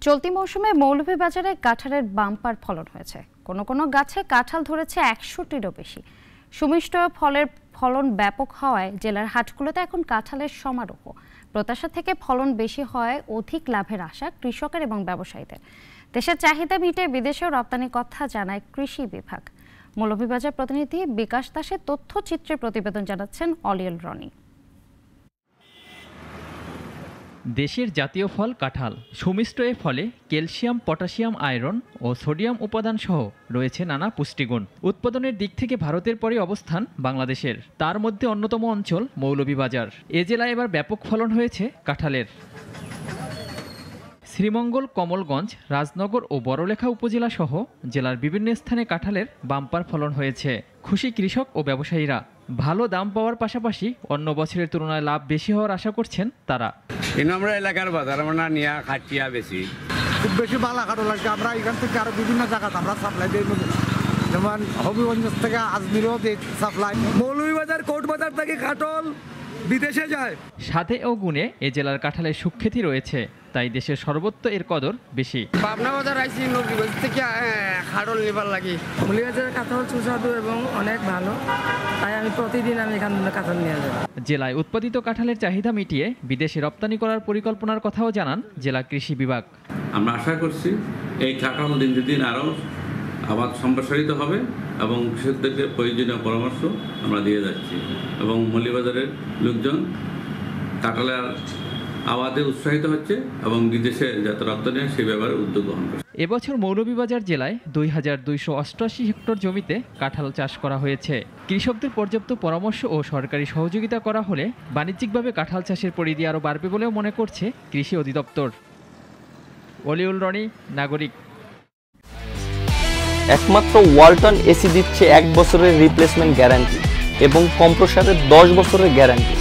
চলতি মৌসুমে মৌলভীবাজারে কাঁঠালের বাম্পার ফলন হয়েছে। কোনো কোনো গাছে কাঁঠাল ধরেছে ১০০টিরও বেশি। সুমিষ্ট ফলের ফলন ব্যাপক হওয়ায় জেলার হাটগুলোতে এখন কাঁঠালের সমারোহ। প্রত্যাশা থেকে ফলন বেশি হয় অধিক লাভের আশা কৃষকের এবং ব্যবসায়ীদের। দেশের চাহিদা মিটে বিদেশেও রপ্তানির কথা জানায় কৃষি বিভাগ। মৌলভীবাজার প্রতিনিধি বিকাশ দাসের তথ্যচিত্রের প্রতিবেদন জানাচ্ছেন অলিয়ল রনি। দেশের জাতীয় ফল কাঁঠাল। সুমিষ্ট এ ফলে ক্যালসিয়াম, পটাশিয়াম, আয়রন ও সোডিয়াম উপাদান সহ রয়েছে নানা পুষ্টিগুণ। উৎপাদনের দিক থেকে ভারতের পরে অবস্থান বাংলাদেশের। তার মধ্যে অন্যতম অঞ্চল মৌলভীবাজার। এ জেলায় এবার ব্যাপক ফলন হয়েছে কাঁঠালের। শ্রীমঙ্গল, কমলগঞ্জ, রাজনগর ও বড়লেখা উপজেলা সহ জেলার বিভিন্ন স্থানে কাঁঠালের বাম্পার ফলন হয়েছে। খুশি কৃষক ও ব্যবসায়ীরা। ভালো দাম পাওয়ার পাশাপাশি অন্য বছরের তুলনায় লাভ বেশি হওয়ার আশা করছেন তারা। আমরা এলাকার বাজার আমরা নিয়ে খাটিয়া বেশি খুব বেশি ভালো কাটো লাগে। আমরা এখান থেকে আরো বিভিন্ন জায়গাতে আমরা সাপ্লাই দিই, যেমন হবিগঞ্জ থেকে আজমিরও দিই সাপ্লাই। মৌলভীবাজার কোর্ট বাজার থেকে কাঁঠাল বিদেশে যায়। স্বাদে ও গুণে এ জেলার কাঁঠালের সুখ্যাতি রয়েছে, তাই দেশের সর্বত্র এর কদর বেশি। পাবনা বাজার আইসি নবীগঞ্জ থেকে কাঁঠাল নেবার লাগে। মৌলভীবাজারের কাঁঠাল সুস্বাদু এবং অনেক ভালো, তাই আমি প্রতিদিন এখান থেকে কাঁঠাল নিয়ে যাই। জেলায় উৎপাদিত কাঁঠালের চাহিদা মিটিয়ে বিদেশে রপ্তানি করার পরিকল্পনার কথাও জানান জেলা কৃষি বিভাগ। আমরা আশা করছি এই কাঁঠাল দিন আরও আবাদ সম্প্রসারিত হবে এবং কৃষকদেরকে প্রয়োজনীয় পরামর্শ আমরা দিয়ে যাচ্ছি এবং মৌলভীবাজারের লোকজন কাঁঠালের আবাদে উৎসাহিত হচ্ছে এবং বিদেশে যাতে রপ্তানি হয় সেই ব্যাপারে উদ্যোগ গ্রহণ করছে। এবছর মৌলভীবাজার জেলায় ২,২৮৮ হেক্টর জমিতে কাঁঠাল চাষ করা হয়েছে। কৃষকদের পর্যাপ্ত পরামর্শ ও সরকারি সহযোগিতা করা হলে বাণিজ্যিকভাবে কাঁঠাল চাষের পরিধি আরও বাড়বে বলেও মনে করছে কৃষি অধিদপ্তর। অলিউল রনি, নাগরিক। একমাত্র ওয়ালটন এসি দিচ্ছে 1 বছরের রিপ্লেসমেন্ট গ্যারান্টি এবং কম্প্রেসারের 10 বছরের গ্যারান্টি।